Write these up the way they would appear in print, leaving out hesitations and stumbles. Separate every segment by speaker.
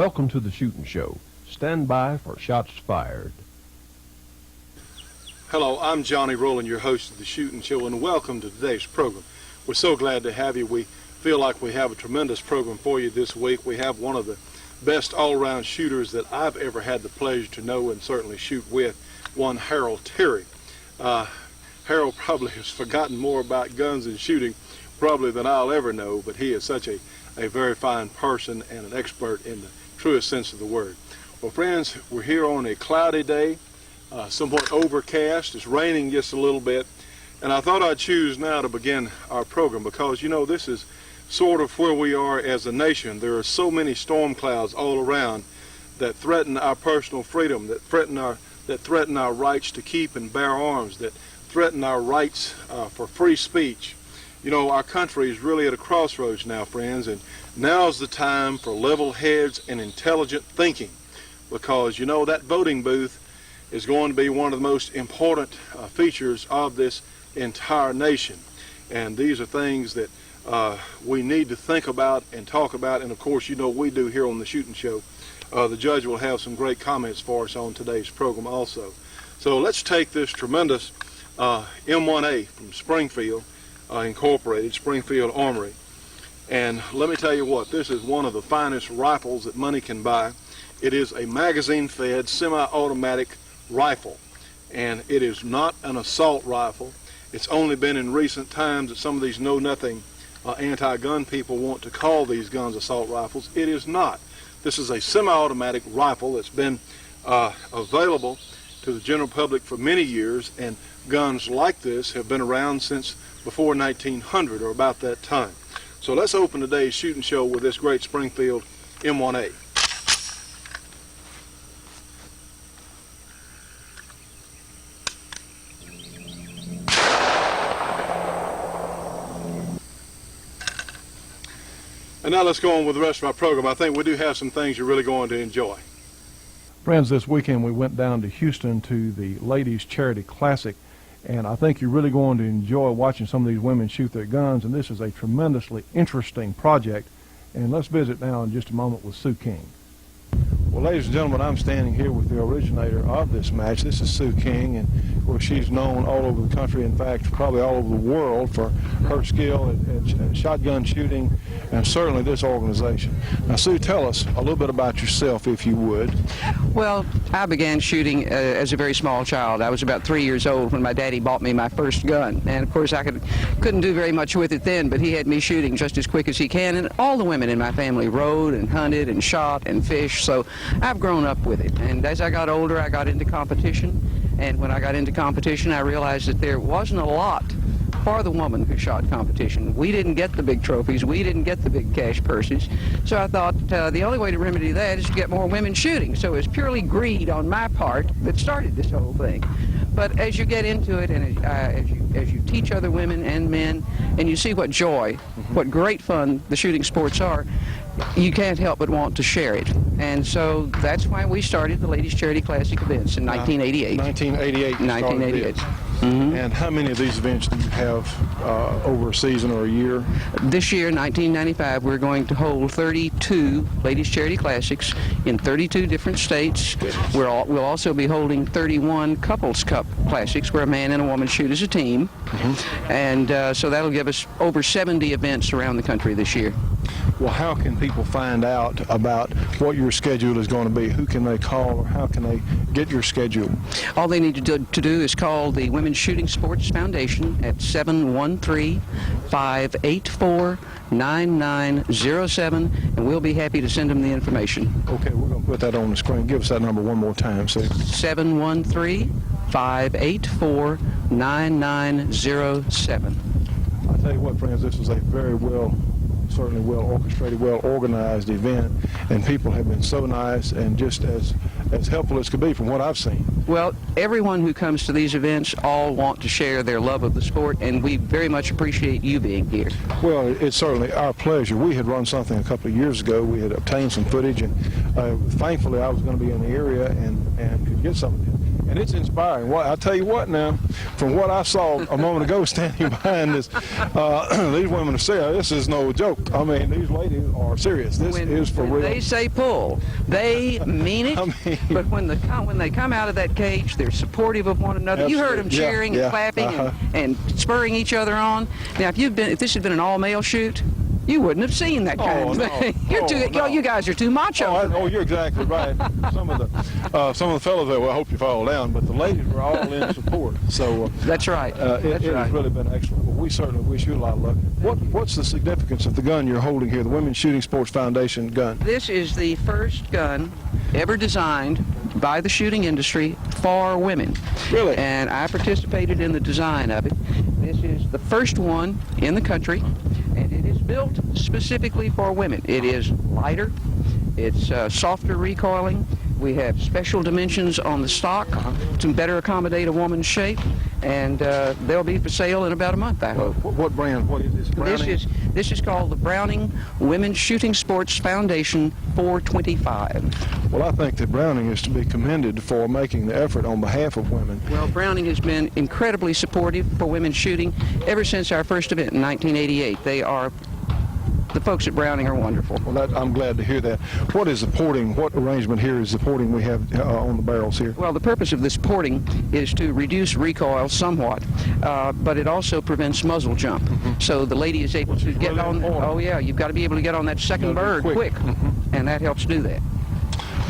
Speaker 1: Welcome to the Shootin' Show. Stand by for shots fired.
Speaker 2: Hello, I'm Johnny Rowland, your host of the Shootin' Show, and welcome to today's program. We're so glad to have you. We feel like we have a tremendous program for you this week. We have one of the best all-around shooters that I've ever had the pleasure to know and certainly shoot with, one Harold Terry. Harold probably has forgotten more about guns and shooting probably than I'll ever know, but he is such a very fine person and an expert in the truest sense of the word. Well, friends, we're here on a cloudy day, somewhat overcast. It's raining just a little bit, and I thought I'd choose now to begin our program because, you know, this is sort of where we are as a nation. There are so many storm clouds all around that threaten our personal freedom, that threaten our rights to keep and bear arms, that threaten our rights for free speech. You know, our country is really at a crossroads now, friends, and now's the time for level heads and intelligent thinking, because, you know, that voting booth is going to be one of the most important features of this entire nation. And these are things that we need to think about and talk about, and of course, you know, we do here on the Shootin' Show. The judge will have some great comments for us on today's program also. So let's take this tremendous M1A from Springfield Incorporated, Springfield Armory. And let me tell you what, this is one of the finest rifles that money can buy. It is a magazine-fed, semi-automatic rifle, and it is not an assault rifle. It's only been in recent times that some of these know-nothing anti-gun people want to call these guns assault rifles. It is not. This is a semi-automatic rifle that's been available to the general public for many years, and guns like this have been around since before 1900 or about that time. So let's open today's Shootin' Show with this great Springfield M1A. And now let's go on with the rest of our program. I think we do have some things you're really going to enjoy.
Speaker 1: Friends, this weekend we went down to Houston to the Ladies Charity Classic, and I think you're really going to enjoy watching some of these women shoot their guns, and this is a tremendously interesting project. And let's visit now in just a moment with Sue King. Well, ladies and gentlemen, I'm standing here with the originator of this match. This is Sue King, and of course she's known all over the country, in fact probably all over the world, for her skill at shotgun shooting, and certainly this organization. Now, Sue, tell us a little bit about yourself, if you would.
Speaker 3: Well, I began shooting as a very small child. I was about 3 years old when my daddy bought me my first gun, and of course I couldn't do very much with it then, but he had me shooting just as quick as he can, and all the women in my family rode and hunted and shot and fished, so I've grown up with it. And as I got older, I got into competition, and when I got into competition, I realized that there wasn't a lot for the woman who shot competition. We didn't get the big trophies, we didn't get the big cash purses, so I thought the only way to remedy that is to get more women shooting. So it was purely greed on my part that started this whole thing. But as you get into it, and as you teach other women and men, and you see what joy, what great fun the shooting sports are, you can't help but want to share it. And so that's why we started the Ladies Charity Classic events in 1988.
Speaker 1: 1988.
Speaker 3: Mm-hmm.
Speaker 1: And how many of these events do you have over a season or a year?
Speaker 3: This year, 1995, we're going to hold 32 Ladies Charity Classics in 32 different states. We'll also be holding 31 Couples Cup Classics, where a man and a woman shoot as a team. Mm-hmm. And so that'll give us over 70 events around the country this year.
Speaker 1: Well, how can people find out about what your schedule is going to be? Who can they call, or how can they get your schedule?
Speaker 3: All they need to do is call the Women's Shooting Sports Foundation at 713-584-9907, and we'll be happy to send them the information.
Speaker 1: Okay, we're going to put that on the screen. Give us that number one more time, Sue.
Speaker 3: 713-584-9907.
Speaker 1: I tell you what, friends, this is a very certainly well orchestrated, well organized event, and people have been so nice and just as helpful as could be from what I've seen.
Speaker 3: Well, everyone who comes to these events all want to share their love of the sport, and we very much appreciate you being here.
Speaker 1: Well, it's certainly our pleasure. We had run something a couple of years ago. We had obtained some footage, and thankfully I was going to be in the area and could get some of it. And it's inspiring. Well, I'll tell you what now, from what I saw a moment ago standing behind this, these women are serious. This is no joke. I mean, these ladies are serious. This is for
Speaker 3: when
Speaker 1: real.
Speaker 3: they say pull, they mean it.
Speaker 1: I mean,
Speaker 3: but when they come out of that cage, they're supportive of one another. You heard them
Speaker 1: absolutely. Yeah,
Speaker 3: cheering
Speaker 1: yeah,
Speaker 3: and clapping and spurring each other on. Now, if this had been an all-male shoot, you wouldn't have seen that kind of thing. You guys are too macho.
Speaker 1: You're exactly right. Some of the fellows there, well, I hope you fall down, but the ladies were all in support. So
Speaker 3: that's right.
Speaker 1: It has really been excellent. Well, we certainly wish you a lot of luck. What's the significance of the gun you're holding here, the Women's Shooting Sports Foundation gun?
Speaker 3: This is the first gun ever designed by the shooting industry for women.
Speaker 1: Really?
Speaker 3: And I participated in the design of it. This is the first one in the country, and it is built specifically for women. It is lighter, it's softer recoiling. We have special dimensions on the stock to better accommodate a woman's shape, and they'll be for sale in about a month, I hope.
Speaker 1: What brand? What is this? Browning?
Speaker 3: This is called the Browning Women's Shooting Sports Foundation 425.
Speaker 1: Well, I think that Browning is to be commended for making the effort on behalf of women.
Speaker 3: Well, Browning has been incredibly supportive for women's shooting ever since our first event in 1988. The folks at Browning are wonderful.
Speaker 1: Well, I'm glad to hear that. What arrangement here is the porting we have on the barrels here?
Speaker 3: Well, the purpose of this porting is to reduce recoil somewhat, but it also prevents muzzle jump. So the lady is able to get on. Oh yeah, you've got to be able to get on that second bird quick, and that helps do that.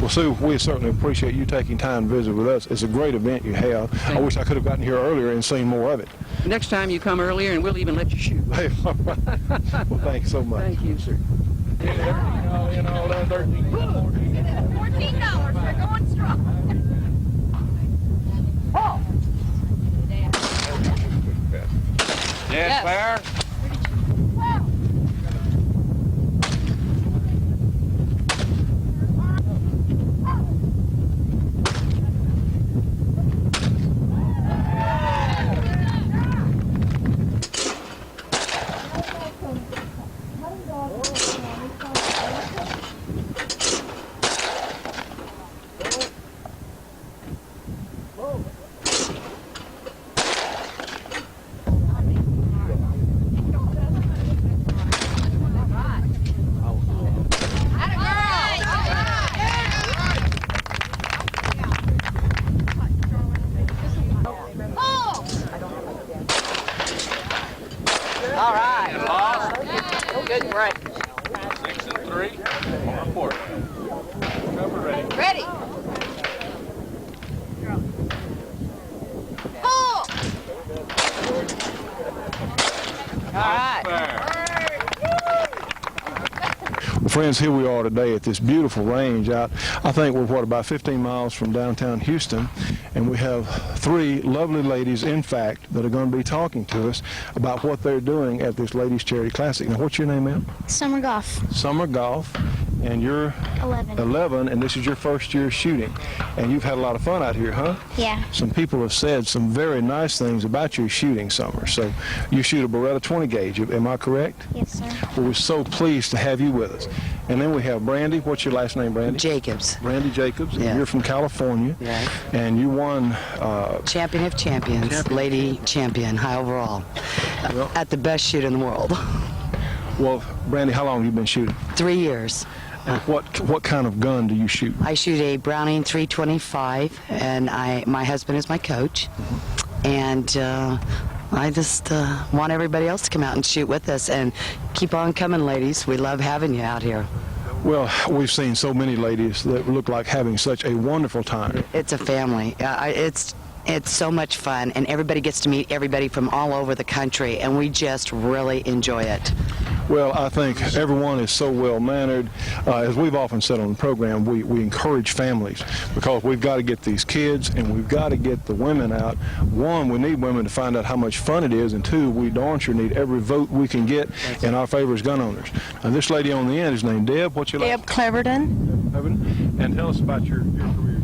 Speaker 1: Well, Sue, we certainly appreciate you taking time to visit with us. It's a great event you have. I wish I could have gotten here earlier and seen more of it.
Speaker 3: Next time you come earlier, and we'll even let you shoot.
Speaker 1: Hey, all right. Well, thanks so much.
Speaker 3: Thank you, sir.
Speaker 4: $14. They're going strong. Oh.
Speaker 5: Yes, fair.
Speaker 4: All right. Good break.
Speaker 5: 6 and 3. Report. Cover ready.
Speaker 4: Ready. Pull. All right.
Speaker 5: Fair.
Speaker 1: Friends, here we are today at this beautiful range out, I think we're, about 15 miles from downtown Houston, and we have three lovely ladies, in fact, that are going to be talking to us about what they're doing at this Ladies Charity Classic. Now, what's your name, ma'am?
Speaker 6: Summer golf.
Speaker 1: Summer Golf, and you're 11, and this is your first year shooting, and you've had a lot of fun out here, huh?
Speaker 6: Yeah.
Speaker 1: Some people have said some very nice things about your shooting, Summer. So you shoot a Beretta 20 gauge, am I correct?
Speaker 6: Yes, sir.
Speaker 1: Well, we're so pleased to have you with us. And then we have Brandy. What's your last name, Brandy?
Speaker 7: Jacobs.
Speaker 1: Brandy Jacobs.
Speaker 7: Yeah.
Speaker 1: You're from California.
Speaker 7: Yes.
Speaker 1: And you won.
Speaker 7: Champion of champions, lady champion, high overall, at the best shoot in the world.
Speaker 1: Well, Brandy, how long have you been shooting?
Speaker 7: 3 years.
Speaker 1: And what kind of gun do you shoot?
Speaker 7: I shoot a Browning 325, and my husband is my coach, and I just want everybody else to come out and shoot with us, and keep on coming, ladies. We love having you out here.
Speaker 1: Well, we've seen so many ladies that look like having such a wonderful time.
Speaker 7: It's a family. It's so much fun, and everybody gets to meet everybody from all over the country, and we just really enjoy it.
Speaker 1: Well, I think everyone is so well-mannered. As we've often said on the program, we encourage families because we've got to get these kids and we've got to get the women out. One, we need women to find out how much fun it is, and two, we darn sure need every vote we can get in our favor as gun owners. Now, this lady on the end is named Deb. What's your
Speaker 8: Deb Cleverton.
Speaker 1: And tell us about your career.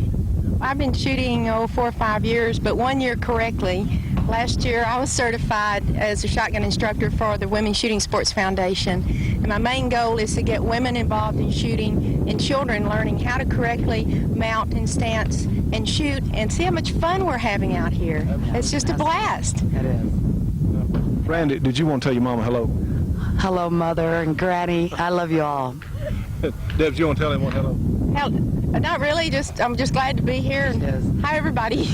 Speaker 8: I've been shooting 4 or 5 years, but 1 year correctly.
Speaker 6: Last year, I was certified as a shotgun instructor for the Women's Shooting Sports Foundation. And my main goal is to get women involved in shooting and children learning how to correctly mount and stance and shoot and see how much fun we're having out here. It's just a blast.
Speaker 7: It is.
Speaker 1: Randy, did you want to tell your mama hello?
Speaker 7: Hello, Mother and Granny. I love you all.
Speaker 1: Deb, do you want to tell anyone hello?
Speaker 6: Hell, not really, I'm just glad to be here.
Speaker 7: Yes.
Speaker 6: Hi, everybody.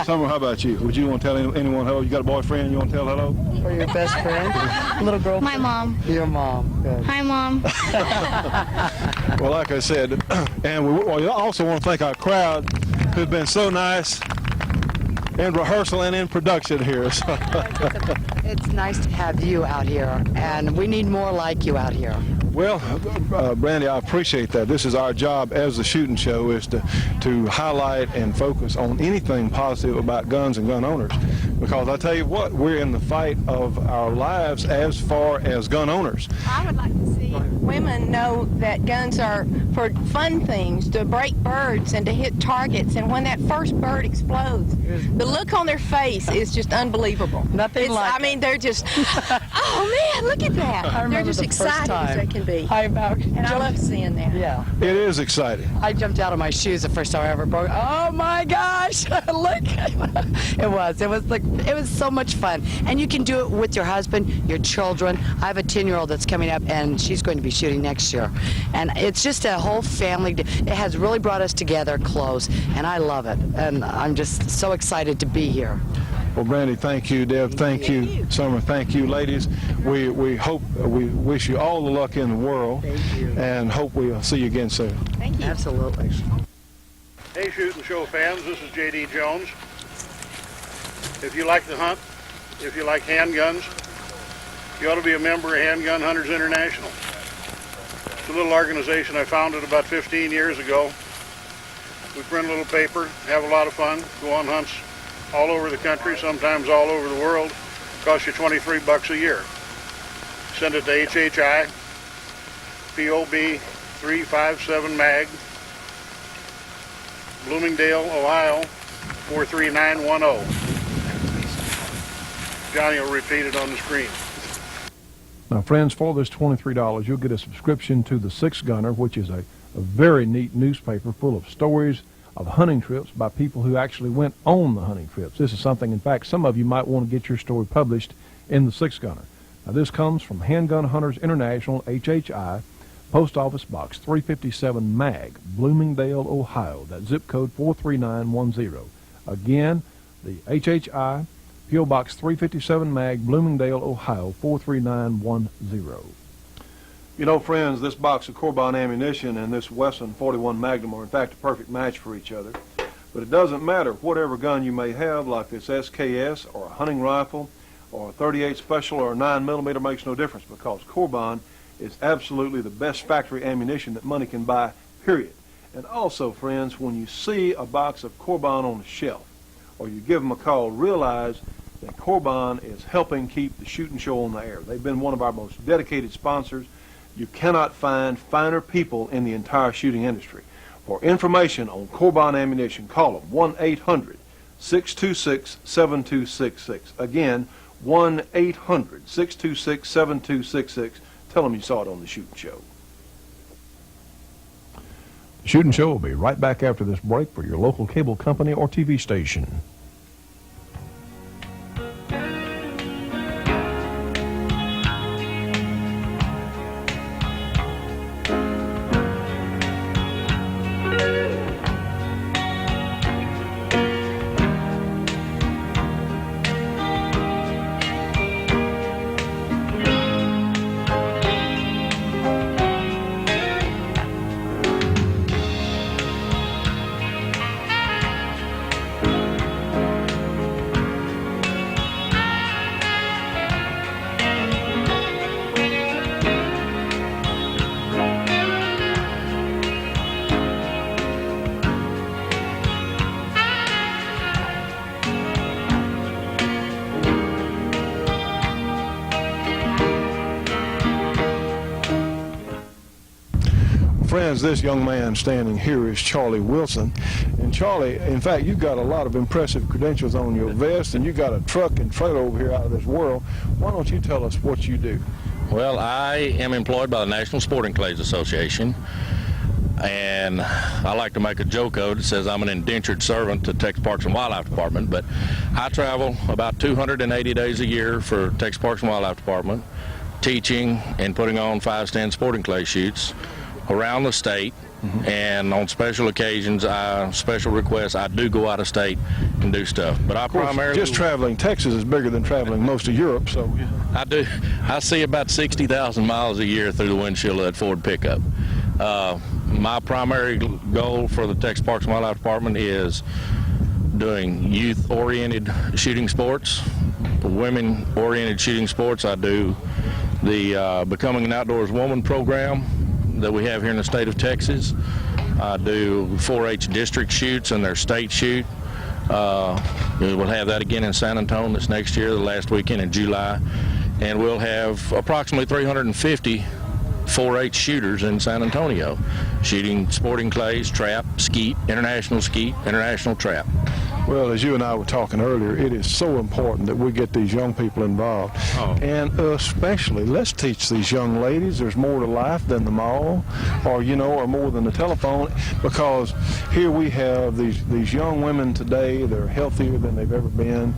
Speaker 1: Summer, how about you? Would you want to tell anyone hello? You got a boyfriend you want to tell hello?
Speaker 7: Or your best friend? Little girl?
Speaker 8: My mom.
Speaker 7: Your mom. Good.
Speaker 8: Hi, Mom.
Speaker 1: Well, like I said, and we also want to thank our crowd who's been so nice in rehearsal and in production here. So.
Speaker 7: It's nice to have you out here, and we need more like you out here.
Speaker 1: Well, Brandy, I appreciate that. This is our job as the shooting show, is to highlight and focus on anything positive about guns and gun owners. Because I tell you what, we're in the fight of our lives as far as gun owners.
Speaker 6: I would like to see women know that guns are for fun things, to break birds and to hit targets. And when that first bird explodes, the look on their face is just unbelievable.
Speaker 7: Nothing like
Speaker 6: I mean, they're just, oh man, look at that. They're just
Speaker 7: the first
Speaker 6: excited as
Speaker 7: time.
Speaker 6: they can be.
Speaker 7: And
Speaker 6: I love seeing that.
Speaker 7: Yeah.
Speaker 1: It is exciting.
Speaker 7: I jumped out of my shoes the first time I ever broke. Oh my gosh! Look, it was so much fun, and you can do it with your husband, your children. I have a 10-year-old that's coming up, and she's going to be shooting next year, and it's just a whole family. It has really brought us together close, and I love it, and I'm just so excited to be here.
Speaker 1: Well, Brandy, thank you. Deb, thank you. Summer, thank you. Ladies, we wish you all the luck in the world.
Speaker 7: Thank you.
Speaker 1: And hope we'll see you again soon.
Speaker 6: Thank you.
Speaker 7: Absolutely.
Speaker 9: Hey, Shootin' Show fans, this is J.D. Jones. If you like to hunt, if you like handguns, you ought to be a member of Handgun Hunters International. It's a little organization I founded about 15 years ago. We print a little paper, have a lot of fun, go on hunts all over the country, sometimes all over the world. Costs you $23 a year. Send it to HHI, POB 357 MAG, Bloomingdale, Ohio 43910. Johnny will repeat it on the screen.
Speaker 1: Now, friends, for this $23, you'll get a subscription to The Six Gunner, which is a very neat newspaper full of stories of hunting trips by people who actually went on the hunting trips. This is something, in fact, some of you might want to get your story published in The Six Gunner. Now, this comes from Handgun Hunters International, HHI, Post Office Box 357 MAG, Bloomingdale, Ohio. That zip code 43910. Again, the HHI, P.O. Box 357 MAG, Bloomingdale, Ohio 43910. You know, friends, this box of Corbin ammunition and this Wesson 41 Magnum are in fact a perfect match for each other. But it doesn't matter whatever gun you may have, like this SKS or a hunting rifle or a 38 Special or a 9mm, makes no difference, because Corbin is absolutely the best factory ammunition that money can buy, period. And also, friends, when you see a box of Corbin on the shelf or you give them a call, realize that Corbin is helping keep the shooting show on the air. They've been one of our most dedicated sponsors. You cannot find finer people in the entire shooting industry. For information on Corbin ammunition, call them 1-800-626-7266. Again, 1-800-626-7266. Tell them you saw it on the shooting show. The shooting show will be right back after this break for your local cable company or TV station. Friends, this young man standing here is Charlie Wilson. And Charlie, in fact, you've got a lot of impressive credentials on your vest, and you got a truck and trailer over here out of this world. Why don't you tell us what you do?
Speaker 5: Well, I am employed by the National Sporting Clays Association, and I like to make a joke of it. It says I'm an indentured servant to Texas Parks and Wildlife Department, but I travel about 280 days a year for Texas Parks and Wildlife Department, teaching and putting on 5-stand sporting clay shoots around the state. And on special occasions, special requests, I do go out of state and do stuff. But I primarily
Speaker 1: just traveling Texas is bigger than traveling most of Europe, so
Speaker 5: I see about 60,000 miles a year through the windshield of that Ford pickup. My primary goal for the Texas Parks and Wildlife Department is doing youth-oriented shooting sports, women-oriented shooting sports. I do the Becoming an Outdoors Woman program that we have here in the state of Texas. I do 4-H district shoots and their state shoot. We'll have that again in San Antonio this next year, the last weekend in July. And we'll have approximately 350 4-H shooters in San Antonio, shooting sporting clays, trap, skeet, international trap.
Speaker 1: Well, as you and I were talking earlier, it is so important that we get these young people involved. And especially, let's teach these young ladies there's more to life than the mall, or more than the telephone, because here we have these young women today that are healthier than they've ever been,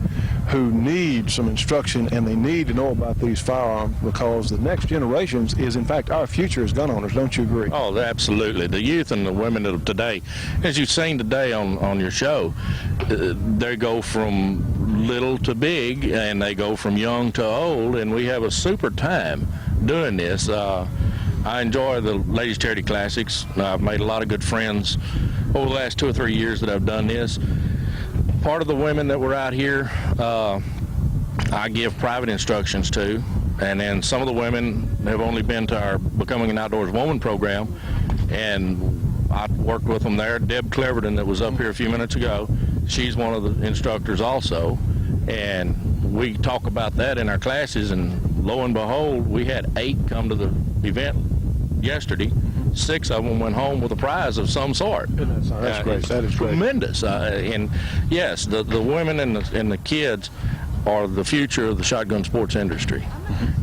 Speaker 1: who need some instruction, and they need to know about these firearms, because the next generations is, in fact, our future as gun owners. Don't you agree?
Speaker 5: Oh, absolutely. The youth and the women of today, as you've seen today on your show, they go from little to big, and they go from young to old, and we have a super time doing this. I enjoy the Ladies Charity Classics. I've made a lot of good friends over the last 2 or 3 years that I've done this. Part of the women that were out here, I give private instructions to, and then some of the women have only been to our Becoming an Outdoors Woman program, and I worked with them there. Deb Cleverton, that was up here a few minutes ago, she's one of the instructors also, and we talk about that in our classes, and lo and behold, we had 8 come to the event yesterday. 6 of them went home with a prize of some sort.
Speaker 1: That's great. That is
Speaker 5: tremendous. And yes, the women and the kids are the future of the shotgun sports industry.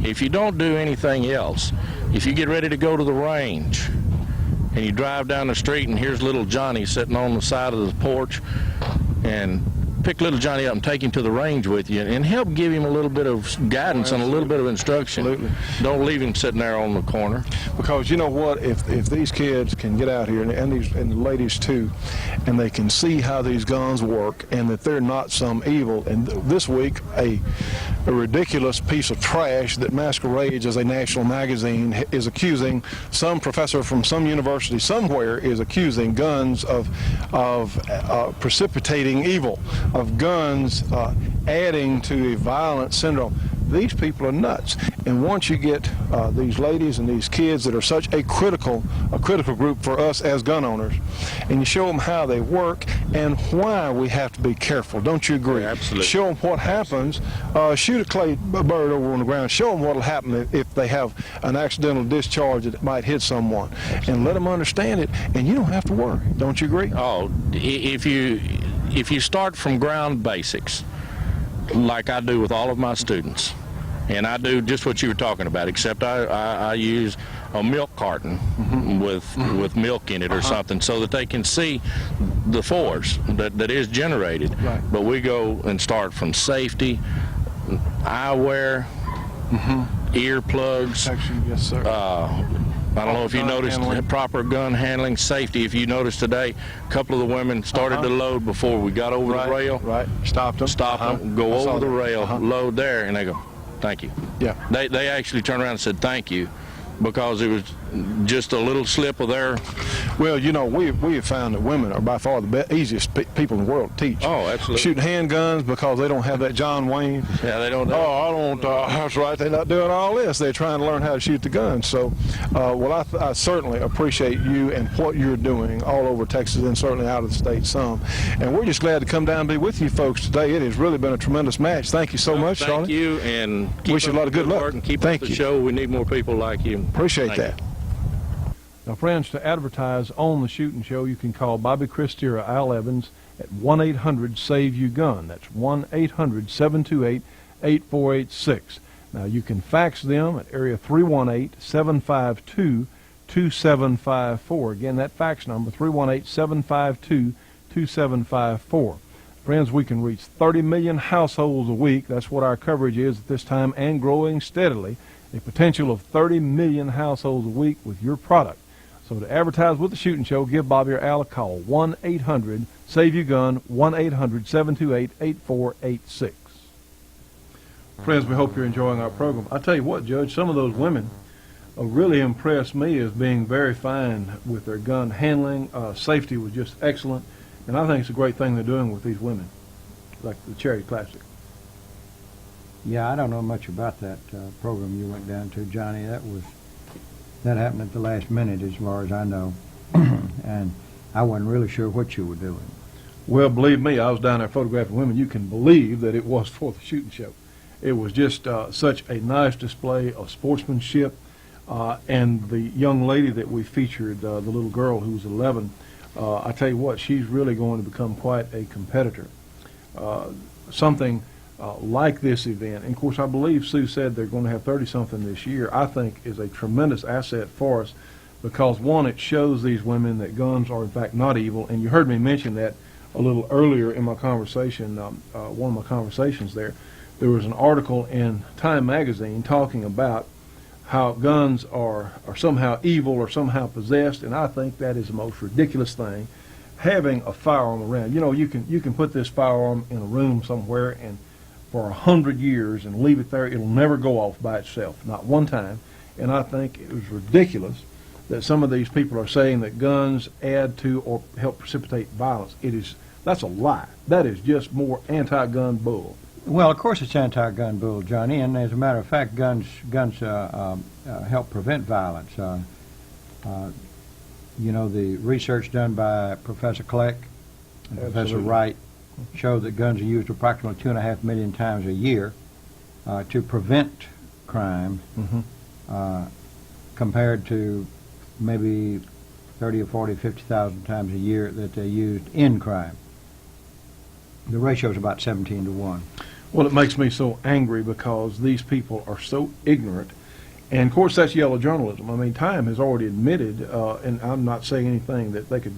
Speaker 5: If you don't do anything else, if you get ready to go to the range and you drive down the street and here's little Johnny sitting on the side of the porch, and pick little Johnny up and take him to the range with you and help give him a little bit of guidance and a little bit of instruction.
Speaker 1: Absolutely.
Speaker 5: Don't leave him sitting there on the corner.
Speaker 1: Because you know what, if these kids can get out here, and the ladies too, and they can see how these guns work and that they're not some evil, and this week a ridiculous piece of trash that masquerades as a national magazine is accusing some professor from some university somewhere is accusing guns of precipitating evil, of guns adding to a violent syndrome. These people are nuts. And once you get these ladies and these kids that are such a critical group for us as gun owners, and you show them how they work and why we have to be careful, don't you agree?
Speaker 5: Yeah, absolutely.
Speaker 1: Show them what happens. Shoot a clay bird over on the ground. Show them what will happen if they have an accidental discharge that might hit someone, and let them understand it. And you don't have to worry. Don't you agree?
Speaker 5: Oh, if you start from ground basics, like I do with all of my students, and I do just what you were talking about, except I use a milk carton with milk in it or something, so that they can see the force that is generated.
Speaker 1: Right.
Speaker 5: But we go and start from safety, eyewear, earplugs.
Speaker 1: Protection, yes, sir.
Speaker 5: I don't know if you noticed proper gun handling, safety. If you noticed today, a couple of the women started to load before we got over the rail.
Speaker 1: Right. Stopped them.
Speaker 5: Go over the rail, load there, and they go, thank you.
Speaker 1: Yeah.
Speaker 5: They actually turned around and said thank you, because it was just a little slip of their...
Speaker 1: Well, you know, we have found that women are by far the easiest people in the world to teach.
Speaker 5: Oh, absolutely.
Speaker 1: Shooting handguns because they don't have that John Wayne.
Speaker 5: Yeah, they don't.
Speaker 1: I don't. That's right. They're not doing all this. They're trying to learn how to shoot the gun. So, I certainly appreciate you and what you're doing all over Texas and certainly out of the state some. And we're just glad to come down and be with you folks today. It has really been a tremendous match. Thank you so much, Charlie.
Speaker 5: Thank you, and
Speaker 1: wish you a lot of good luck.
Speaker 5: And keep
Speaker 1: Thank
Speaker 5: up
Speaker 1: you.
Speaker 5: the show. We need more people like you.
Speaker 1: Appreciate
Speaker 5: Thank
Speaker 1: that.
Speaker 5: you.
Speaker 1: Now, friends, to advertise on the Shootin' Show, you can call Bobby Christie or Al Evans at 1-800-SAVE-YOU-GUN. That's 1-800-728-8486. Now, you can fax them at area 318-752-2754. Again, that fax number, 318-752-2754. Friends, we can reach 30 million households a week. That's what our coverage is at this time, and growing steadily. A potential of 30 million households a week with your product. So to advertise with the Shootin' Show, give Bobby or Al a call, 1-800-SAVE-YOU-GUN, 1-800-728-8486. Friends, we hope you're enjoying our program. I tell you what, Judge, some of those women really impressed me as being very fine with their gun handling. Safety was just excellent, and I think it's a great thing they're doing with these women, like the Charity Classic.
Speaker 8: Yeah, I don't know much about that program you went down to, Johnny. That happened at the last minute, as far as I know, and I wasn't really sure what you were doing.
Speaker 1: Well, believe me, I was down there photographing women. You can believe that it was for the Shootin' Show. It was just such a nice display of sportsmanship, and the young lady that we featured, the little girl who was 11, I tell you what, she's really going to become quite a competitor. Something like this event, and of course I believe Sue said they're going to have 30-something this year, I think is a tremendous asset for us, because one, it shows these women that guns are in fact not evil, and you heard me mention that a little earlier in my conversation, one of my conversations there. There was an article in Time magazine talking about how guns are somehow evil or somehow possessed, and I think that is the most ridiculous thing. Having a firearm around, you know, you can put this firearm in a room somewhere and for 100 years and leave it there. It'll never go off by itself, not one time. And I think it was ridiculous that some of these people are saying that guns add to or help precipitate violence. That's a lie. That is just more anti-gun bull.
Speaker 8: Well, of course it's anti-gun bull, Johnny, and as a matter of fact, guns help prevent violence. You know, the research done by Professor Kleck and Professor Wright showed that guns are used approximately 2.5 million times a year to prevent crime, compared to maybe 30 or 40, 50,000 times a year that they're used in crime. The ratio is about 17 to 1.
Speaker 1: Well, it makes me so angry because these people are so ignorant. And, of course, that's yellow journalism. I mean, Time has already admitted, and I'm not saying anything that they could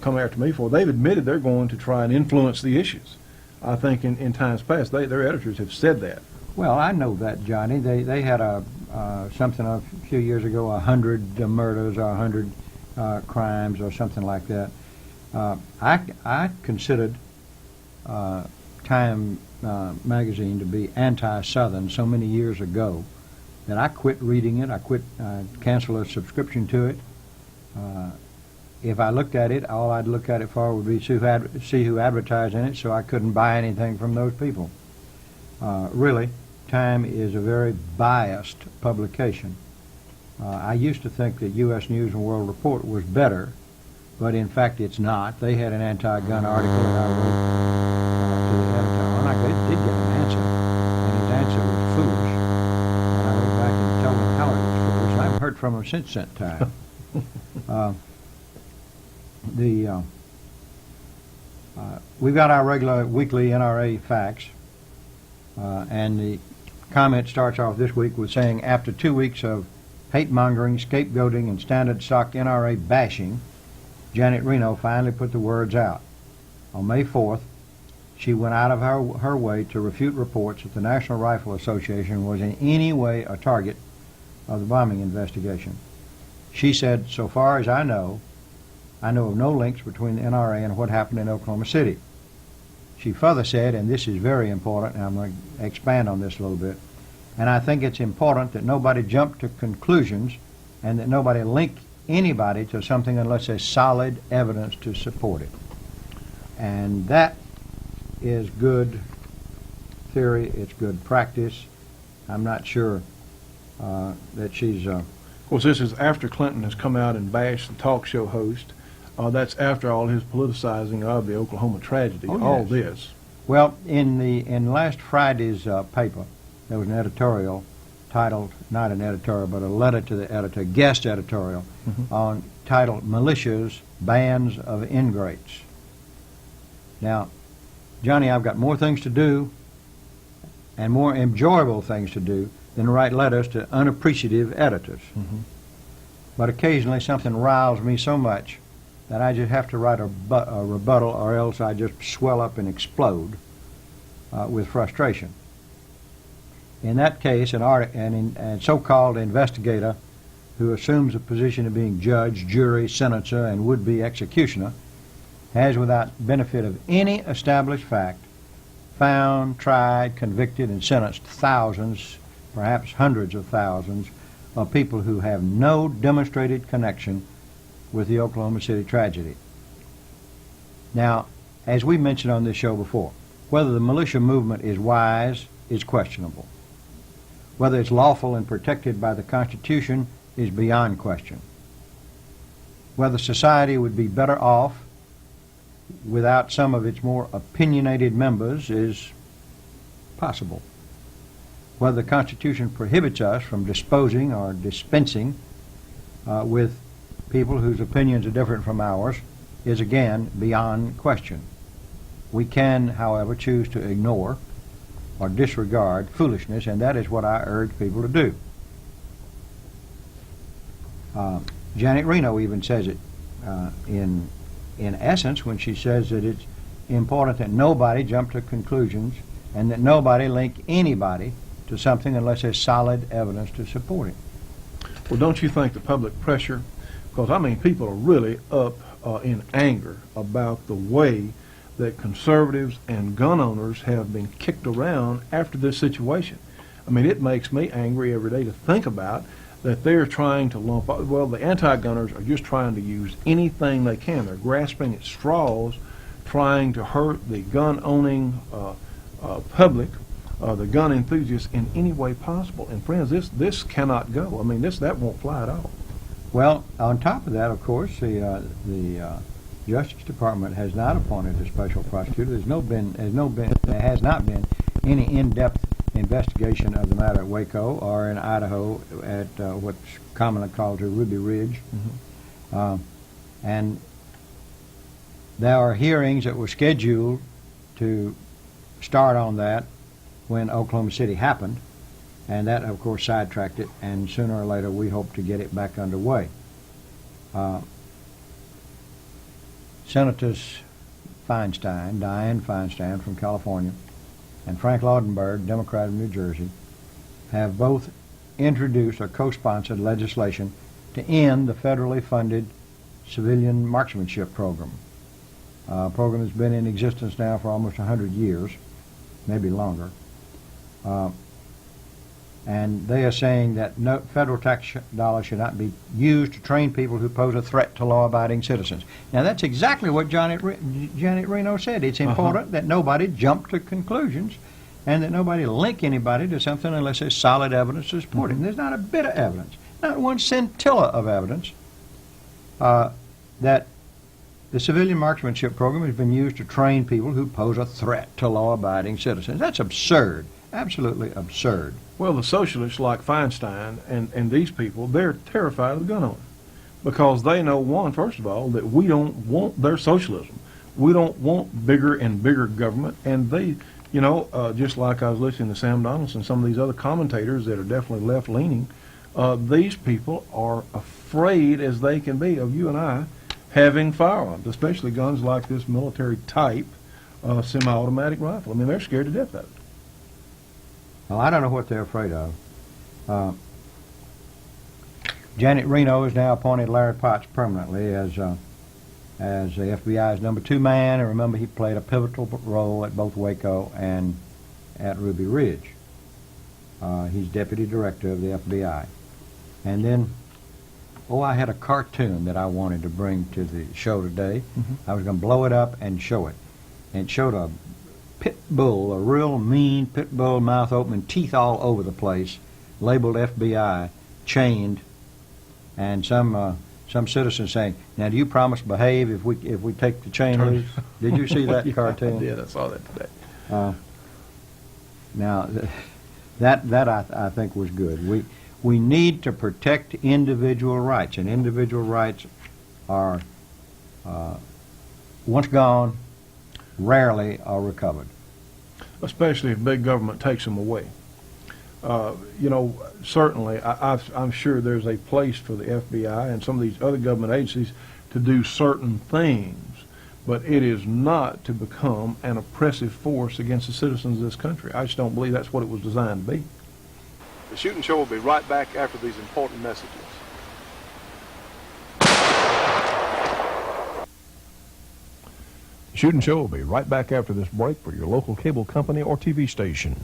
Speaker 1: come after me for. They've admitted they're going to try and influence the issues. I think in times past, their editors have said that.
Speaker 8: Well, I know that, Johnny. They had something a few years ago, 100 murders or 100 crimes or something like that. I considered Time magazine to be anti-Southern so many years ago that I quit reading it. I canceled a subscription to it. If I looked at it, all I'd look at it for would be see who advertised in it, so I couldn't buy anything from those people. Really, Time is a very biased publication. I used to think that U.S. News and World Report was better, but in fact it's not. They had an anti-gun article that I wrote to the editor. Well, I did get an answer, and his answer was foolish. And I went back and told him how it was foolish. I haven't heard from him since that time. We've got our regular weekly NRA facts, and the comment starts off this week with saying, after 2 weeks of hate-mongering, scapegoating, and standard-stock NRA bashing, Janet Reno finally put the words out. On May 4th, she went out of her way to refute reports that the National Rifle Association was in any way a target of the bombing investigation. She said, so far as I know of no links between the NRA and what happened in Oklahoma City. She further said, and this is very important, and I'm going to expand on this a little bit, and I think it's important that nobody jump to conclusions and that nobody link anybody to something unless there's solid evidence to support it. And that is good theory, it's good practice. I'm not sure that she's... Of
Speaker 1: course, this is after Clinton has come out and bashed the talk show host. That's after all his politicizing of the Oklahoma tragedy, all this.
Speaker 8: Well, in last Friday's paper, there was an editorial titled, not an editorial, but a letter to the editor, guest editorial, on titled Militias, Bands of Ingrates. Now, Johnny, I've got more things to do and more enjoyable things to do than write letters to unappreciative editors. But occasionally something riles me so much that I just have to write a rebuttal, or else I just swell up and explode with frustration. In that case, a so-called investigator who assumes the position of being judge, jury, senator, and would-be executioner has, without benefit of any established fact, found, tried, convicted, and sentenced thousands, perhaps hundreds of thousands, of people who have no demonstrated connection with the Oklahoma City tragedy. Now, as we mentioned on this show before, whether the militia movement is wise is questionable. Whether it's lawful and protected by the Constitution is beyond question. Whether society would be better off without some of its more opinionated members is possible. Whether the Constitution prohibits us from disposing or dispensing with people whose opinions are different from ours is again beyond question. We can, however, choose to ignore or disregard foolishness, and that is what I urge people to do. Janet Reno even says it in essence when she says that it's important that nobody jump to conclusions and that nobody link anybody to something unless there's solid evidence to support it.
Speaker 1: Well, don't you think the public pressure, because I mean people are really up in anger about the way that conservatives and gun owners have been kicked around after this situation. I mean, it makes me angry every day to think about that they're trying to lump up, well, the anti-gunners are just trying to use anything they can. They're grasping at straws, trying to hurt the gun-owning public, the gun enthusiasts in any way possible. And friends, this cannot go. I mean, that won't fly at all.
Speaker 8: Well, on top of that, of course, the Justice Department has not appointed a special prosecutor. There has not been any in-depth investigation of the matter at Waco or in Idaho at what's commonly called the Ruby Ridge. And there are hearings that were scheduled to start on that when Oklahoma City happened, and that, of course, sidetracked it, and sooner or later we hope to get it back underway. Senators Dianne Feinstein from California, and Frank Laudenberg, Democrat of New Jersey, have both introduced or co-sponsored legislation to end the federally funded civilian marksmanship program. A program that's been in existence now for almost 100 years, maybe longer. And they are saying that no federal tax dollars should not be used to train people who pose a threat to law-abiding citizens. Now, that's exactly what Janet Reno said. It's important that nobody jump to conclusions and that nobody link anybody to something unless there's solid evidence to support it. And there's not a bit of evidence, not one scintilla of evidence, that the civilian marksmanship program has been used to train people who pose a threat to law-abiding citizens. That's absurd, absolutely absurd.
Speaker 1: Well, the socialists like Feinstein and these people, they're terrified of the gun owner because they know, one, first of all, that we don't want their socialism. We don't want bigger and bigger government. And they, just like I was listening to Sam Donaldson, some of these other commentators that are definitely left-leaning, these people are afraid as they can be of you and I having firearms, especially guns like this military type semi-automatic rifle. I mean, they're scared to death of it.
Speaker 8: Well, I don't know what they're afraid of. Janet Reno has now appointed Larry Potts permanently as the FBI's number 2 man, and remember he played a pivotal role at both Waco and at Ruby Ridge. He's deputy director of the FBI. And then, I had a cartoon that I wanted to bring to the show today. I was going to blow it up and show it. And it showed a pit bull, a real mean pit bull, mouth open, teeth all over the place, labeled FBI, chained, and some citizen saying, "Now, do you promise to behave if we take the chain loose?" Did you see that cartoon?
Speaker 1: I did. I saw that today.
Speaker 8: Now, That I think was good. We need to protect individual rights, and individual rights are once gone, rarely are recovered.
Speaker 1: Especially if big government takes them away. You know, certainly, I'm sure there's a place for the FBI and some of these other government agencies to do certain things, but it is not to become an oppressive force against the citizens of this country. I just don't believe that's what it was designed to be.
Speaker 2: The Shootin' Show will be right back after these important messages.
Speaker 1: The Shootin' Show will be right back after this break for your local cable company or TV station.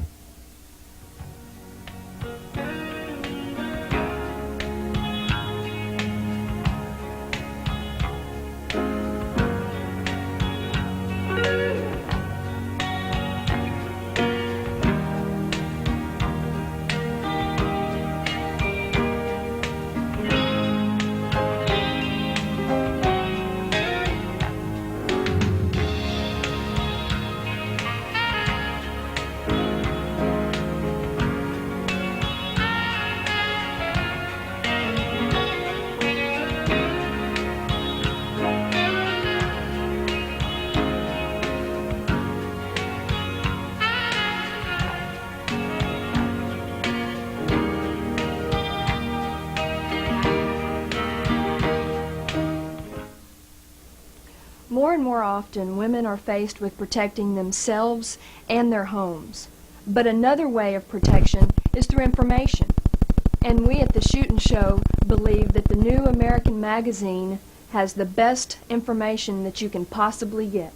Speaker 10: More and more often, women are faced with protecting themselves and their homes. But another way of protection is through information. And we at the Shootin' Show believe that the New American Magazine has the best information that you can possibly get.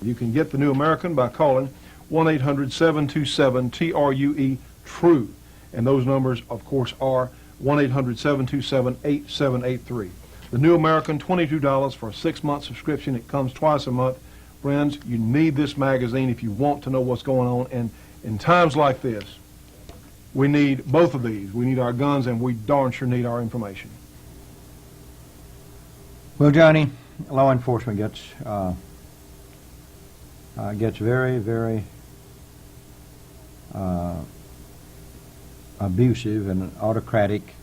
Speaker 1: You can get the New American by calling 1-800-727-TRUE-TRUE. And those numbers, of course, are 1-800-727-8783. The New American, $22 for a 6-month subscription. It comes twice a month. Friends, you need this magazine if you want to know what's going on. And in times like this, we need both of these. We need our guns, and we darn sure need our information.
Speaker 8: Well, Johnny, law enforcement gets very, very abusive and autocratic.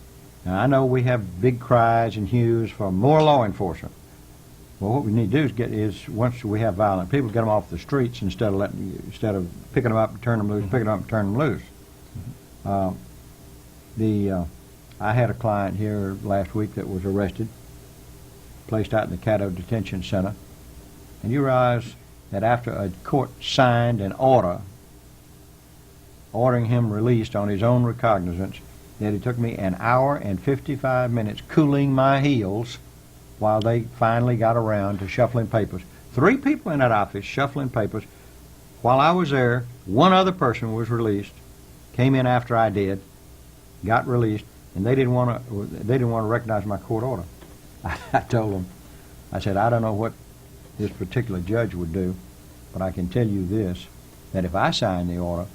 Speaker 8: Now, I know we have big cries and hues for more law enforcement. Well, what we need to do is once we have violent people, get them off the streets instead of picking them up and turning them loose, picking them up and turning them loose. I had a client here last week that was arrested, placed out in the Caddo Detention Center, and you realize that after a court signed an order ordering him released on his own recognizance, that it took me an hour and 55 minutes cooling my heels while they finally got around to shuffling papers. 3 people in that office shuffling papers. While I was there, one other person was released, came in after I did, got released, and they didn't want to recognize my court order. I told them, I said, I don't know what this particular judge would do, but I can tell you this, that if I sign the order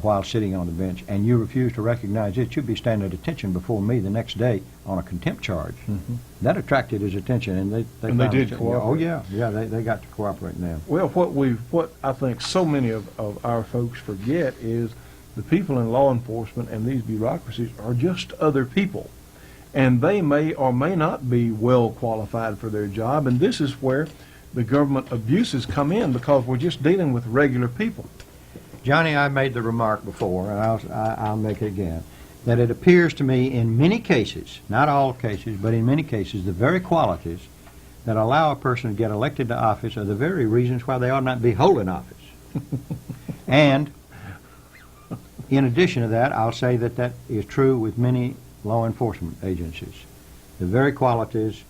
Speaker 8: while sitting on the bench and you refuse to recognize it, you'd be standing at attention before me the next day on a contempt charge. Mm-hmm. That attracted his attention, and they
Speaker 1: did cooperate.
Speaker 8: Oh yeah, they got to cooperate now.
Speaker 1: Well, what I think so many of our folks forget is the people in law enforcement and these bureaucracies are just other people, and they may or may not be well qualified for their job, and this is where the government abuses come in, because we're just dealing with regular people.
Speaker 8: Johnny, I made the remark before, and I'll make it again, that it appears to me in many cases, not all cases, but in many cases, the very qualities that allow a person to get elected to office are the very reasons why they ought not be holding office. And in addition to that, I'll say that that is true with many law enforcement agencies. The very qualities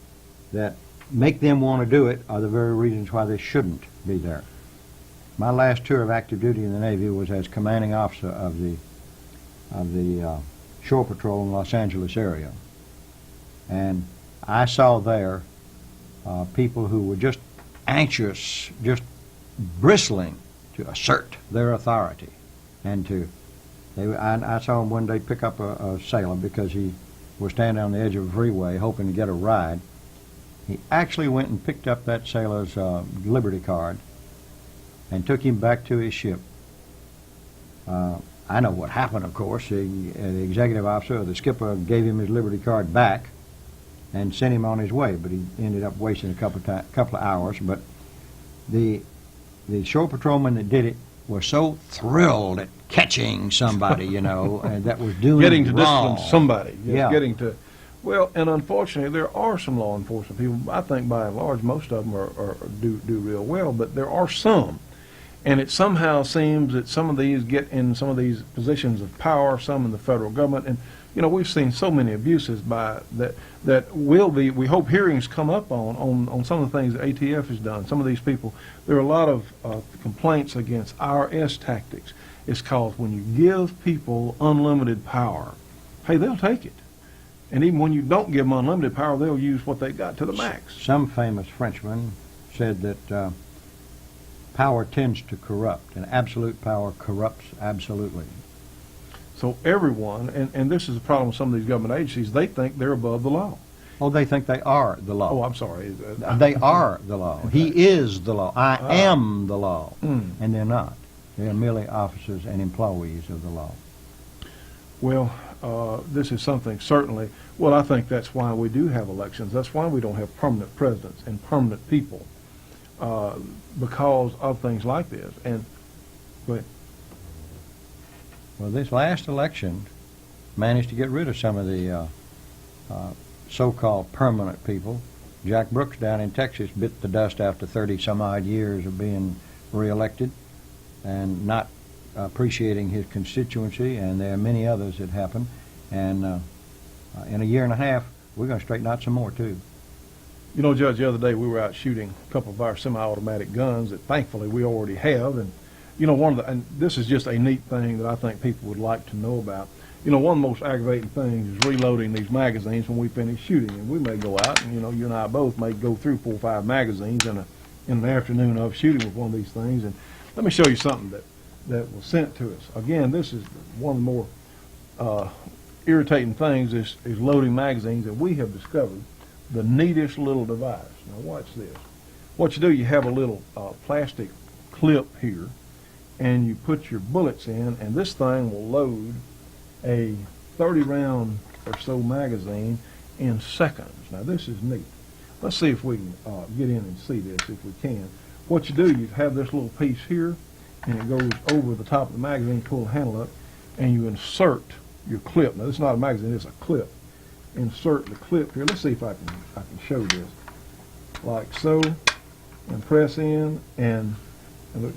Speaker 8: that make them want to do it are the very reasons why they shouldn't be there. My last tour of active duty in the Navy was as commanding officer of the shore patrol in Los Angeles area, and I saw there people who were just anxious, just bristling to assert their authority, and I saw him one day pick up a sailor because he was standing on the edge of a freeway hoping to get a ride. He actually went and picked up that sailor's Liberty card and took him back to his ship. I know what happened, of course. The executive officer, or the skipper, gave him his Liberty card back and sent him on his way, but he ended up wasting a couple of hours. But the shore patrolman that did it was so thrilled at catching somebody, you know, and that was doing
Speaker 1: Getting to
Speaker 8: wrong.
Speaker 1: discipline somebody. Yes,
Speaker 8: Yeah.
Speaker 1: Getting to, well, and unfortunately, there are some law enforcement people. I think by and large, most of them do real well, but there are some. And it somehow seems that some of these get in some of these positions of power, some in the federal government, and you know, we've seen so many abuses by that will be. We hope hearings come up on some of the things that ATF has done. Some of these people, there are a lot of complaints against IRS tactics. It's called when you give people unlimited power, hey, they'll take it. And even when you don't give them unlimited power, they'll use what they got to the max.
Speaker 8: Some famous Frenchman said that power tends to corrupt, and absolute power corrupts absolutely.
Speaker 1: So everyone, and this is the problem with some of these government agencies, they think they're above the law.
Speaker 8: Oh, they think they are the law.
Speaker 1: Oh, I'm sorry.
Speaker 8: They are the law. He is the law. I am the law. And they're not. They are merely officers and employees of the law.
Speaker 1: Well, this is something certainly, well, I think that's why we do have elections. That's why we don't have permanent presidents and permanent people, because of things like this. And, go ahead.
Speaker 8: Well, this last election managed to get rid of some of the so-called permanent people. Jack Brooks down in Texas bit the dust after 30-some-odd years of being reelected and not appreciating his constituency, and there are many others that happen. And in a year and a half, we're going to straighten out some more, too.
Speaker 1: You know, Judge, the other day we were out shooting a couple of our semi-automatic guns that thankfully we already have. And, you know, and this is just a neat thing that I think people would like to know about. You know, one of the most aggravating things is reloading these magazines when we finish shooting. And we may go out, and, you know, you and I both may go through 4 or 5 magazines in an afternoon of shooting with one of these things. And let me show you something that was sent to us. Again, this is one of the more irritating things is loading magazines, and we have discovered the neatest little device. Now watch this. What you do, you have a little plastic clip here, and you put your bullets in, and this thing will load a 30-round or so magazine in seconds. Now this is neat. Let's see if we can get in and see this if we can. What you do, you have this little piece here, and it goes over the top of the magazine, pull the handle up, and you insert your clip. Now this is not a magazine, it's a clip. Insert the clip here. Let's see if I can show this. Like so, and press in, and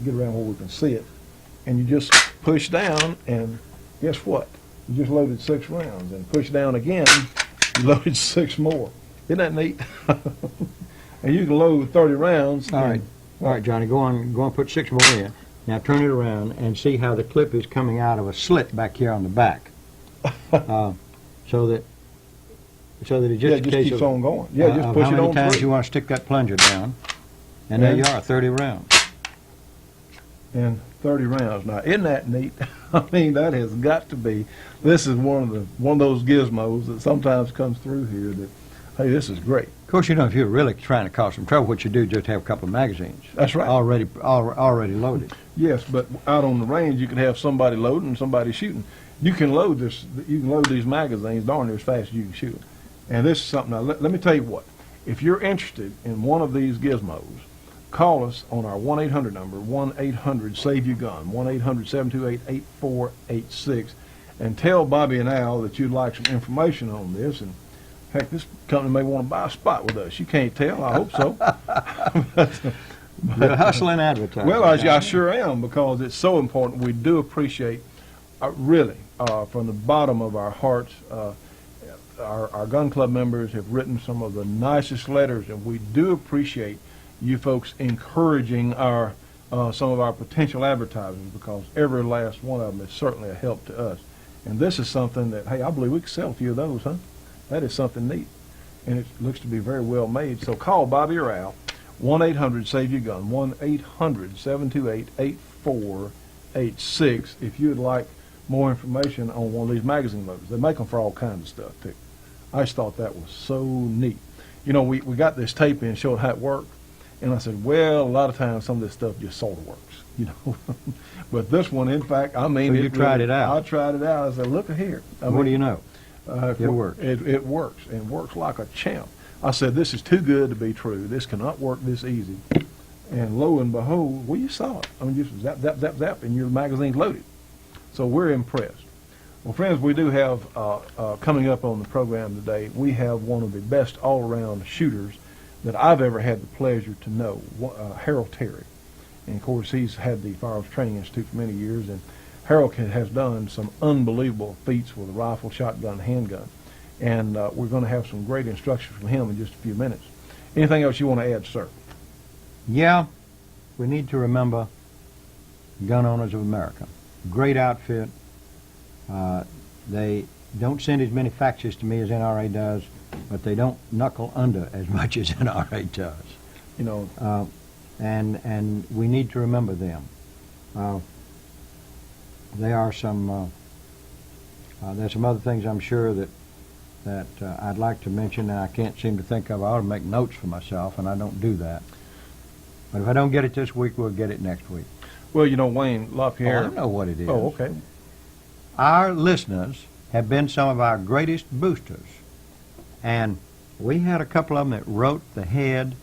Speaker 1: get around where we can see it. And you just push down, and guess what? You just loaded 6 rounds. And push down again, you loaded 6 more. Isn't that neat? And you can load 30 rounds.
Speaker 8: All right, Johnny, go on, put 6 more in. Now turn it around and see how the clip is coming out of a slit back here on the back. So that it just,
Speaker 1: just keeps on going. Yeah, just push it on.
Speaker 8: How many times you want to stick that plunger down, and there you are, 30 rounds.
Speaker 1: And 30 rounds. Now, isn't that neat? I mean, that has got to be. This is one of those gizmos that sometimes comes through here. That, hey, this is great.
Speaker 8: Of course, you know, if you're really trying to cause some trouble, what you do is just have a couple of magazines.
Speaker 1: That's right.
Speaker 8: Already loaded.
Speaker 1: Yes, but out on the range, you can have somebody loading and somebody shooting. You can load this. You can load these magazines darn near as fast as you can shoot them. And this is something. Now, let me tell you what. If you're interested in one of these gizmos, call us on our 1-800 number, 1-800-SAVE-YOUR-GUN, 1-800-728-8486, and tell Bobby and Al that you'd like some information on this. And heck, this company may want to buy a spot with us. You can't tell. I hope so.
Speaker 8: You're hustling advertising.
Speaker 1: Well, I sure am, because it's so important. We do appreciate, really, from the bottom of our hearts, our gun club members have written some of the nicest letters, and we do appreciate you folks encouraging some of our potential advertisers, because every last one of them is certainly a help to us. And this is something that, hey, I believe we could sell a few of those, huh? That is something neat, and it looks to be very well made. So call Bobby or Al, 1-800-SAVE-YOUR-GUN, 1-800-728-8486 if you would like more information on one of these magazine loaders. They make them for all kinds of stuff, too. I just thought that was so neat. You know, we got this tape in showing how it worked, And I said, well, a lot of times some of this stuff just sort of works, you know. But this one, in fact, I mean,
Speaker 8: So you tried it out.
Speaker 1: I tried it out. I said, look at here.
Speaker 8: What do you know? It works.
Speaker 1: It works, and works like a champ. I said, this is too good to be true. This cannot work this easy. And lo and behold, well, you saw it. I mean, just zap, zap, zap, zap, and your magazine's loaded. So we're impressed. Well, friends, we do have, coming up on the program today, we have one of the best all-around shooters that I've ever had the pleasure to know, Harold Terry. And, of course, he's had the Firearms Training Institute for many years, and Harold has done some unbelievable feats with a rifle, shotgun, handgun. And we're going to have some great instructions from him in just a few minutes. Anything else you want to add, sir?
Speaker 8: Yeah, we need to remember Gun Owners of America. Great outfit. They don't send as many faxes to me as NRA does, but they don't knuckle under as much as NRA does.
Speaker 1: You know,
Speaker 8: and we need to remember them. There are some there's some other things I'm sure that I'd like to mention and I can't seem to think of. I ought to make notes for myself, and I don't do that. But if I don't get it this week, we'll get it next week.
Speaker 1: well, you know, Wayne LaPierre.
Speaker 8: Oh, I know what it is.
Speaker 1: Oh, okay.
Speaker 8: Our listeners have been some of our greatest boosters. And we had a couple of them that wrote the head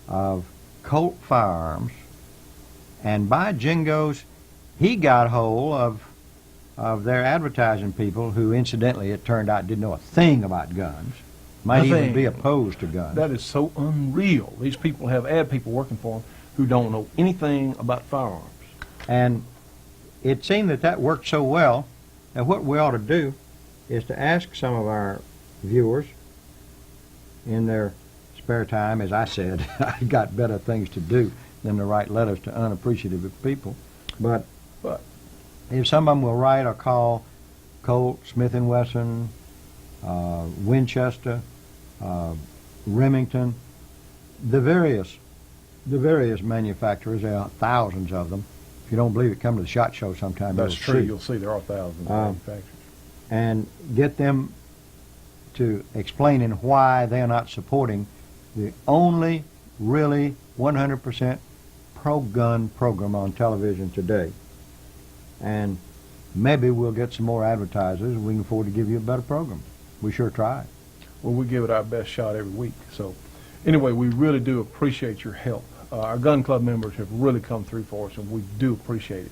Speaker 8: of Colt Firearms. And by jingoes, he got hold of their advertising people who, incidentally, it turned out didn't know a thing about guns. Might even be opposed to guns.
Speaker 1: That is so unreal. These people have ad people working for them who don't know anything about firearms.
Speaker 8: And it seemed that worked so well that what we ought to do is to ask some of our viewers in their spare time, as I said, I got better things to do than to write letters to unappreciative people. But if some of them will write or call Colt, Smith & Wesson, Winchester, Remington, the various manufacturers, there are thousands of them. If you don't believe it, come to the SHOT Show sometime.
Speaker 1: That's true. You'll see there are thousands of manufacturers.
Speaker 8: And get them to explaining why they're not supporting the only really 100% pro-gun program on television today. And maybe we'll get some more advertisers and we can afford to give you a better program. We sure try.
Speaker 1: Well, we give it our best shot every week. So anyway, we really do appreciate your help. Our gun club members have really come through for us, and we do appreciate it.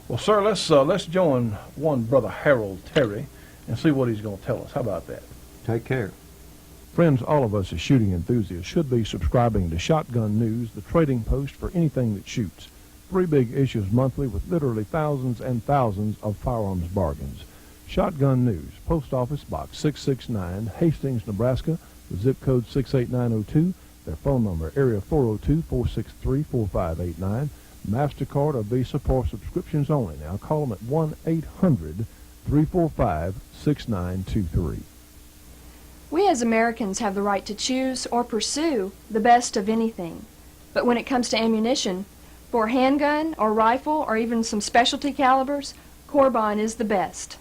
Speaker 1: Well, sir, let's join one brother Harold Terry and see what he's going to tell us. How about that?
Speaker 8: Take care.
Speaker 1: Friends, all of us as shooting enthusiasts should be subscribing to Shotgun News, the trading post for anything that shoots. 3 big issues monthly with literally thousands and thousands of firearms bargains. Shotgun News, Post Office Box 669, Hastings, Nebraska, the zip code 68902, their phone number, area 402-463-4589, MasterCard or Visa for subscriptions only. Now call them at 1-800-345-6923.
Speaker 10: We as Americans have the right to choose or pursue the best of anything. But when it comes to ammunition, for a handgun or rifle or even some specialty calibers, Corbine is the best.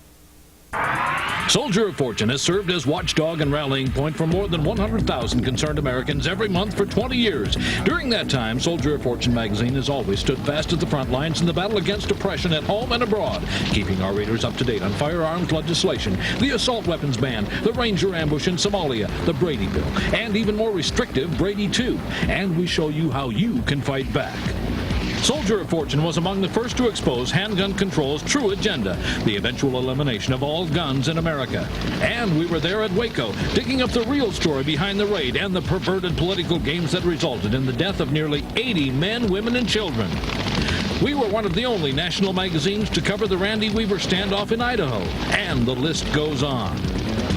Speaker 11: Soldier of Fortune has served as watchdog and rallying point for more than 100,000 concerned Americans every month for 20 years. During that time, Soldier of Fortune magazine has always stood fast at the front lines in the battle against oppression at home and abroad, keeping our readers up to date on firearms legislation, the assault weapons ban, the Ranger ambush in Somalia, the Brady Bill, and even more restrictive Brady 2. And we show you how you can fight back. Soldier of Fortune was among the first to expose Handgun Control's true agenda, the eventual elimination of all guns in America. And we were there at Waco, digging up the real story behind the raid and the perverted political games that resulted in the death of nearly 80 men, women, and children. We were one of the only national magazines to cover the Randy Weaver standoff in Idaho, and the list goes on.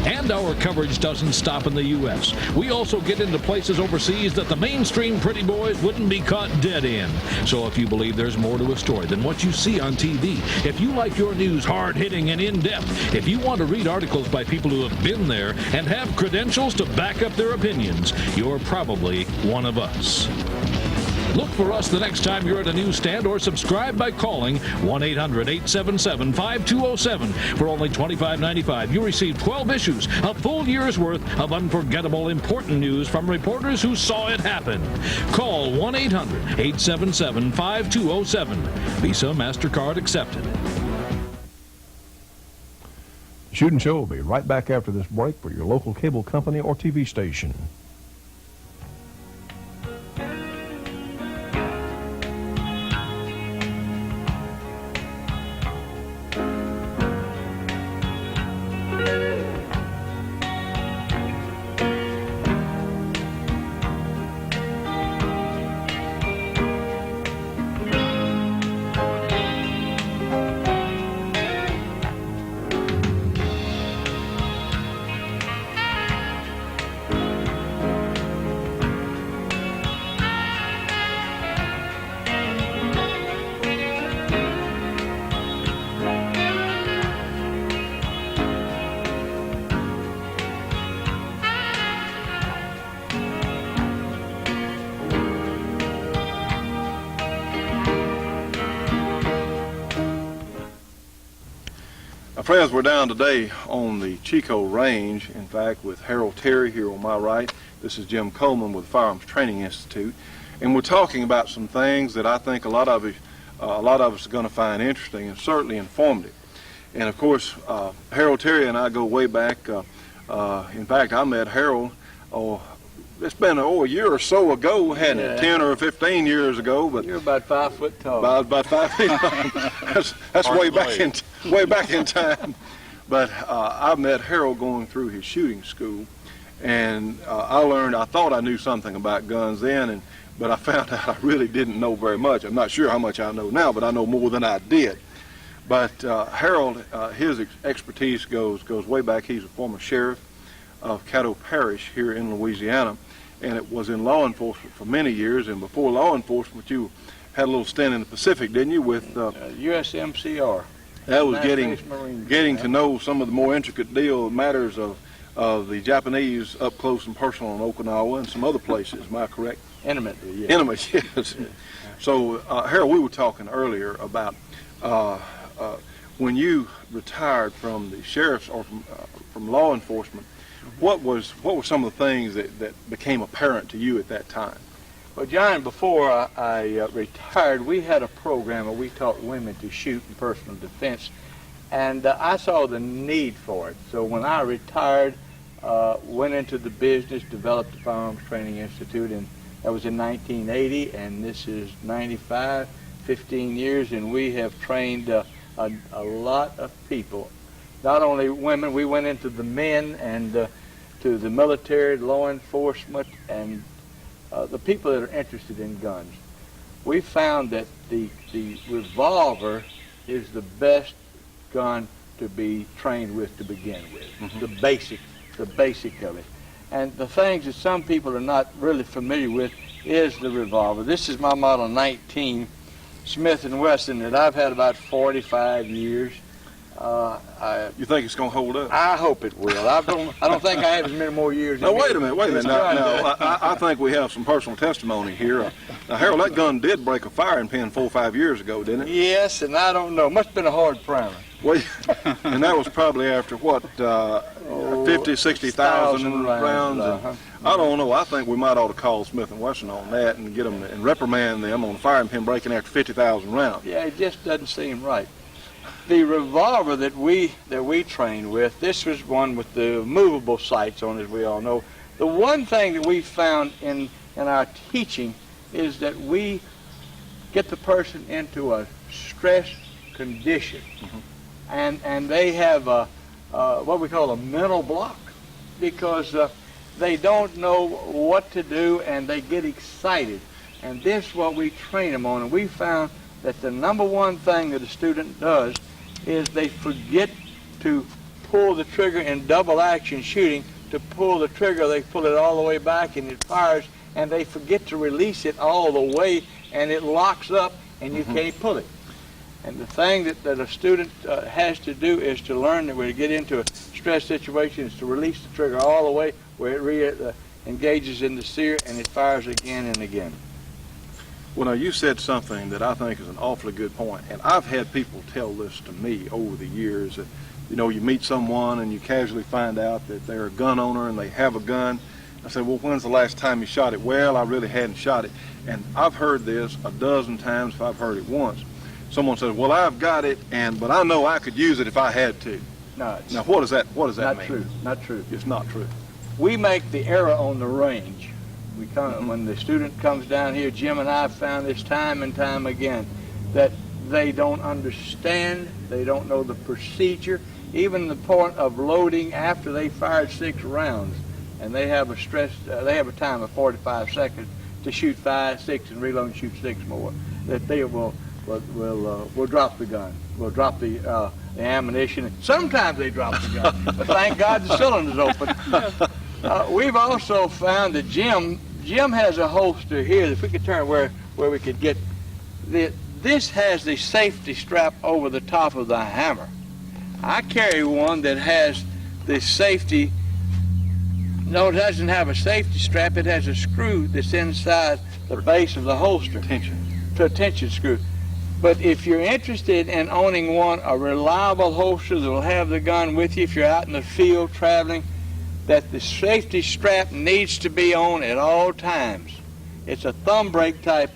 Speaker 11: And our coverage doesn't stop in the U.S. We also get into places overseas that the mainstream pretty boys wouldn't be caught dead in. So if you believe there's more to a story than what you see on TV, if you like your news hard-hitting and in-depth, if you want to read articles by people who have been there and have credentials to back up their opinions, you're probably one of us. Look for us the next time you're at a newsstand or subscribe by calling 1-800-877-5207. For only $25.95, you receive 12 issues, a full year's worth of unforgettable, important news from reporters who saw it happen. Call 1-800-877-5207. Visa, MasterCard accepted.
Speaker 1: Shootin' Show will be right back after this break for your local cable company or TV station.
Speaker 2: Friends, we're down today on the Chico Range, in fact, with Harold Terry here on my right. This is Jim Coleman with Firearms Training Institute, and we're talking about some things that I think a lot of us are going to find interesting and certainly informative. And of course, Harold Terry and I go way back. In fact, I met Harold, it's been a year or so ago, hadn't it? 10 or 15 years ago. But
Speaker 12: you're about 5 foot tall.
Speaker 2: About 5 feet tall. That's way back in time. But I met Harold going through his shooting school, and I thought I knew something about guns then, but I found out I really didn't know very much. I'm not sure how much I know now, but I know more than I did. But Harold, his expertise goes way back. He's a former sheriff of Caddo Parish here in Louisiana, and it was in law enforcement for many years. And before law enforcement, you had a little stint in the Pacific, didn't you, with
Speaker 12: USMCR.
Speaker 2: That was getting to know some of the more intricate matters of the Japanese up close and personal in Okinawa and some other places. Am I correct?
Speaker 12: Intimately, yes.
Speaker 2: Intimately, yes. So, Harold, we were talking earlier about when you retired from the sheriff's or from law enforcement. What were some of the things that became apparent to you at that time?
Speaker 12: Well, John, before I retired, we had a program where we taught women to shoot in personal defense, and I saw the need for it. So when I retired, went into the business, developed the Firearms Training Institute, and that was in 1980, and this is 95, 15 years, and we have trained a lot of people. Not only women, we went into the men and to the military, law enforcement, and the people that are interested in guns. We found that the revolver is the best gun to be trained with to begin with, the basic of it. And the things that some people are not really familiar with is the revolver. This is my Model 19 Smith & Wesson that I've had about 45 years.
Speaker 2: You think it's going to hold up?
Speaker 12: I hope it will. I don't think I have as many more years.
Speaker 2: No, wait a minute. No, I think we have some personal testimony here. Now, Harold, that gun did break a firing pin 4 or 5 years ago, didn't it?
Speaker 12: Yes, and I don't know. Must have been a hard primer.
Speaker 2: Well, and that was probably after what, 50, 60,000 rounds. I don't know. I think we might ought to call Smith & Wesson on that and get them and reprimand them on the firing pin breaking after 50,000 rounds.
Speaker 12: Yeah, it just doesn't seem right. The revolver that we trained with, this was one with the movable sights on, as we all know. The one thing that we found in our teaching is that we get the person into a stress condition, and they have what we call a mental block, because they don't know what to do and they get excited, and this is what we train them on. And we found that the number one thing that a student does is they forget to pull the trigger in double action shooting. To pull the trigger, they pull it all the way back and it fires, and they forget to release it all the way, and it locks up and you can't pull it. And the thing that a student has to do is to learn that when you get into a stress situation is to release the trigger all the way where it engages in the sear and it fires again and again.
Speaker 2: Well, now you said something that I think is an awfully good point, and I've had people tell this to me over the years. That, you know, you meet someone and you casually find out that they're a gun owner and they have a gun. I said, well, when's the last time you shot it? Well, I really hadn't shot it. And I've heard this a dozen times if I've heard it once. Someone says, well, I've got it, but I know I could use it if I had to.
Speaker 12: No,
Speaker 2: now, what does that
Speaker 12: not
Speaker 2: mean?
Speaker 12: True. Not true.
Speaker 2: It's not true.
Speaker 12: We make the error on the range. We come, when the student comes down here, Jim and I have found this time and time again, that they don't understand, they don't know the procedure, even the point of loading after they fired 6 rounds, and they have a time of 45 seconds to shoot 5, 6, and reload and shoot 6 more. That they will drop the gun, will drop the ammunition. Sometimes they drop the gun, but thank God the cylinder's open. We've also found that Jim has a holster here. If we could turn where we could get this has the safety strap over the top of the hammer. I carry one that has the safety. No, it doesn't have a safety strap. It has a screw that's inside the base of the holster. Tension screw. But if you're interested in owning a reliable holster that will have the gun with you if you're out in the field traveling, that the safety strap needs to be on at all times. It's a thumb brake type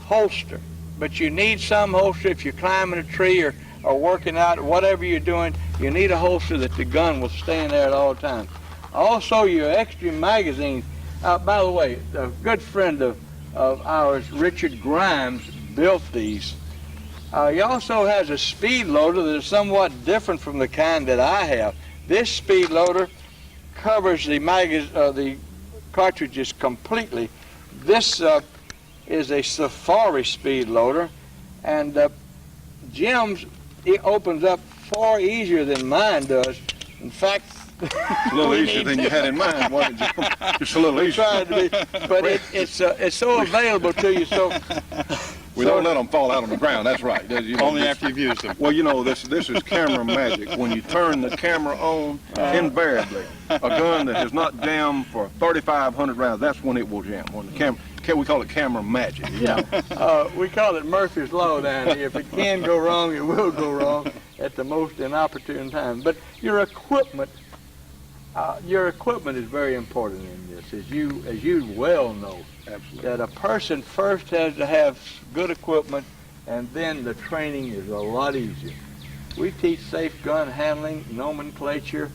Speaker 12: holster, but you need some holster if you're climbing a tree or working out, whatever you're doing, you need a holster that the gun will stay in there at all times. Also, your extra magazine. By the way, a good friend of ours, Richard Grimes, built these. He also has a speed loader that is somewhat different from the kind that I have. This speed loader covers the cartridges completely. This is a Safari speed loader, and Jim's it opens up far easier than mine does. In fact,
Speaker 2: it's a little easier than you had in mind, wasn't it, Jim? It's a little easier.
Speaker 12: Trying to be, but it's so available to you. So
Speaker 2: we don't let them fall out on the ground. That's right.
Speaker 13: Only after you've used them.
Speaker 2: Well, you know, this is camera magic. When you turn the camera on, invariably, a gun that has not jammed for 3,500 rounds, that's when it will jam. When the camera, we call it camera magic.
Speaker 12: Yeah, we call it Murphy's Law down here. If it can go wrong, it will go wrong at the most inopportune time. But your equipment is very important in this, as you well know.
Speaker 2: Absolutely.
Speaker 12: That a person first has to have good equipment, and then the training is a lot easier. We teach safe gun handling, nomenclature,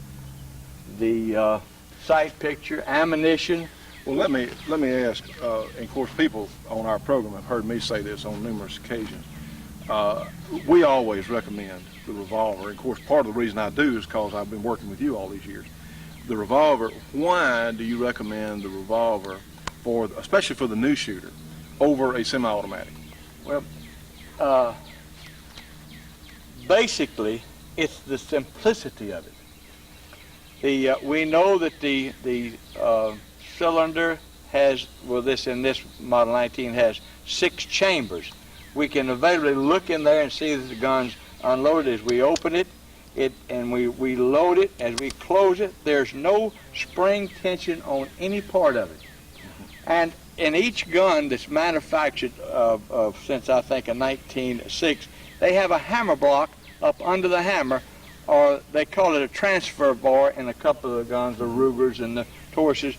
Speaker 12: the sight picture, ammunition.
Speaker 2: Well, let me ask. And of course, people on our program have heard me say this on numerous occasions. We always recommend the revolver. And of course, part of the reason I do is because I've been working with you all these years. The revolver. Why do you recommend the revolver especially for the new shooter, over a semi-automatic?
Speaker 12: Well, basically, it's the simplicity of it. We know that the cylinder has, in this Model 19 has 6 chambers. We can availably look in there and see that the gun's unloaded as we open it. And we load it. As we close it, there's no spring tension on any part of it. And in each gun that's manufactured since I think 1906, they have a hammer block up under the hammer, or they call it a transfer bar in a couple of the guns, the Rugers and the Tauruses,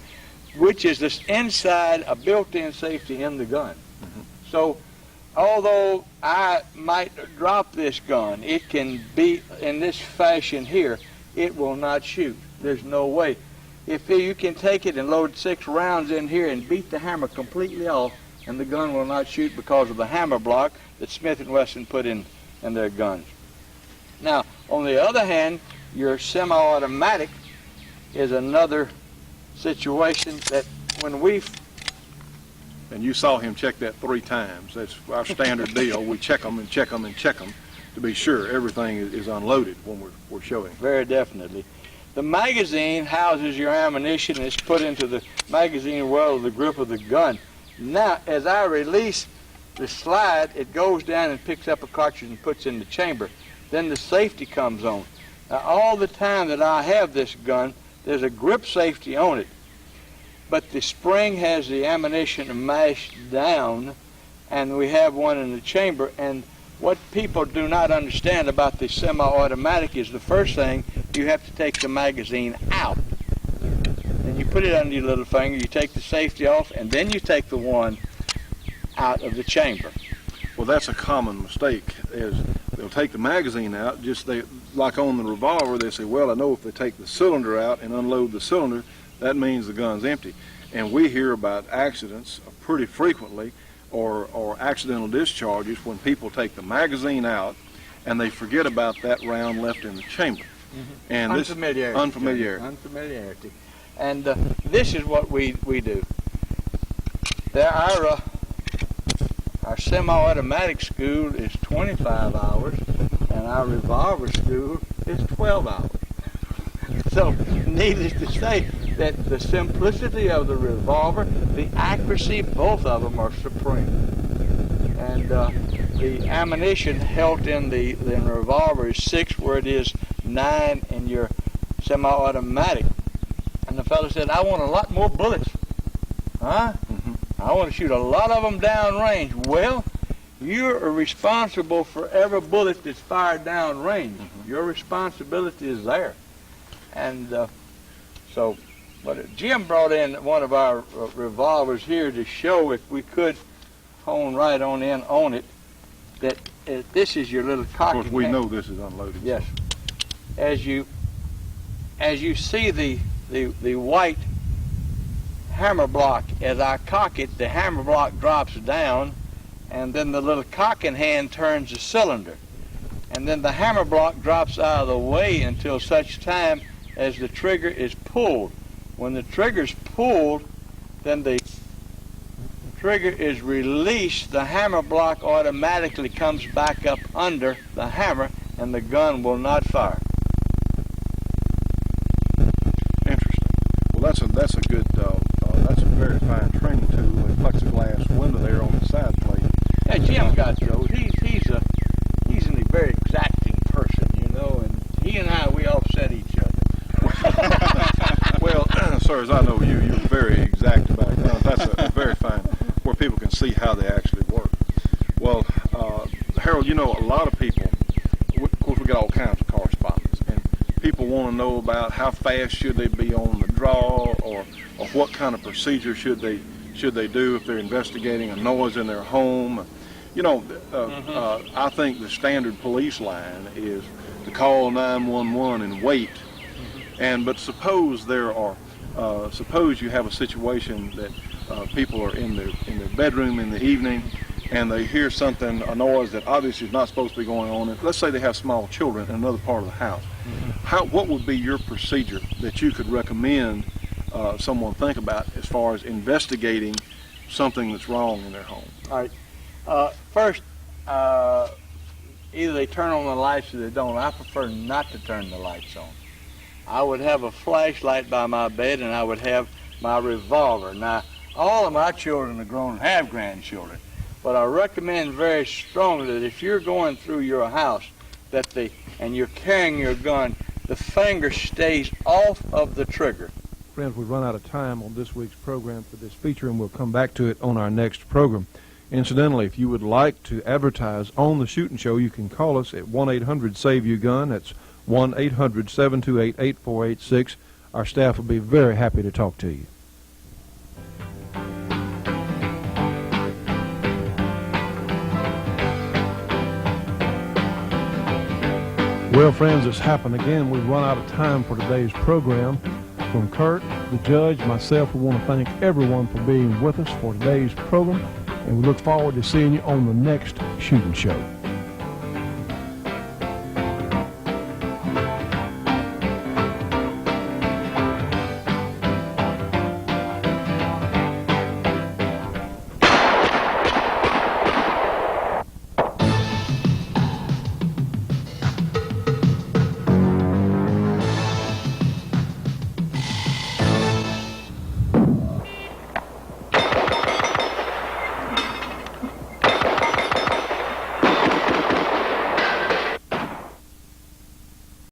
Speaker 12: which is this inside a built-in safety in the gun. So although I might drop this gun, it can be in this fashion here, it will not shoot. There's no way. If you can take it and load 6 rounds in here and beat the hammer completely off, and the gun will not shoot because of the hammer block that Smith & Wesson put in their guns. Now, on the other hand, your semi-automatic is another situation that when
Speaker 2: and you saw him check that 3 times. That's our standard deal. We check them and check them and check them to be sure everything is unloaded when we're showing.
Speaker 12: Very definitely. The magazine houses your ammunition and it's put into the magazine well of the grip of the gun. Now, as I release the slide, it goes down and picks up a cartridge and puts in the chamber. Then the safety comes on. Now, all the time that I have this gun, there's a grip safety on it. But the spring has the ammunition mashed down and we have one in the chamber. And what people do not understand about the semi-automatic is the first thing, you have to take the magazine out. And you put it under your little finger, you take the safety off, and then you take the one out of the chamber.
Speaker 2: Well, that's a common mistake, is they'll take the magazine out, like on the revolver, they say, well, I know if they take the cylinder out and unload the cylinder, that means the gun's empty. And we hear about accidents pretty frequently, or accidental discharges, when people take the magazine out and they forget about that round left in the chamber.
Speaker 12: Mm-hmm.
Speaker 2: And
Speaker 12: Unfamiliarity. And this is what we do. Our semi-automatic school is 25 hours, and our revolver school is 12 hours. So, needless to say, that the simplicity of the revolver, the accuracy, both of them are supreme. And the ammunition held in the revolver is 6, where it is 9 in your semi-automatic. And the fellow said, I want a lot more bullets. Huh? Mm-hmm. I want to shoot a lot of them down range. Well, you're responsible for every bullet that's fired down range. Mm-hmm. Your responsibility is there. And so Jim brought in one of our revolvers here to show, if we could hone right on in on it, that this is your little cocky.
Speaker 2: Of course, we know this is unloaded.
Speaker 12: Yes. As you see the white hammer block, as I cock it, the hammer block drops down, and then the little cocking hand turns the cylinder. And then the hammer block drops out of the way until such time as the trigger is pulled. When the trigger's pulled, then the trigger is released, the hammer block automatically comes back up under the hammer, and the gun will not fire.
Speaker 2: Interesting. Well, that's a good, that's a very fine training tool, a plexiglass window there on the side plate.
Speaker 12: Yeah, Jim got those. He's a very exacting person, you know, and he and I, we offset each other.
Speaker 2: Well, sir, as I know you, you're very exact about guns. That's a very fine, where people can see how they actually work. Well, Harold, you know, a lot of people, of course, we get all kinds of correspondence, and people want to know about how fast should they be on the draw, or what kind of procedure should they do if they're investigating a noise in their home. You know, I think the standard police line is to call 911 and wait. But suppose suppose you have a situation that people are in their bedroom in the evening, and they hear something, a noise that obviously is not supposed to be going on. And let's say they have small children in another part of the house. What would be your procedure that you could recommend someone think about as far as investigating something that's wrong in their home?
Speaker 12: All right. First, either they turn on the lights or they don't. I prefer not to turn the lights on. I would have a flashlight by my bed, and I would have my revolver. Now, all of my children are grown and have grandchildren, but I recommend very strongly that if you're going through your house and you're carrying your gun, the finger stays off of the trigger.
Speaker 1: Friends, we've run out of time on this week's program for this feature, and we'll come back to it on our next program. Incidentally, if you would like to advertise on the Shootin' Show, you can call us at 1-800-SAVE-YOU-GUN. That's 1-800-728-8486. Our staff will be very happy to talk to you. Well, friends, it's happened again. We've run out of time for today's program. From Kurt, the judge, myself, we want to thank everyone for being with us for today's program, and we look forward to seeing you on the next Shootin' Show.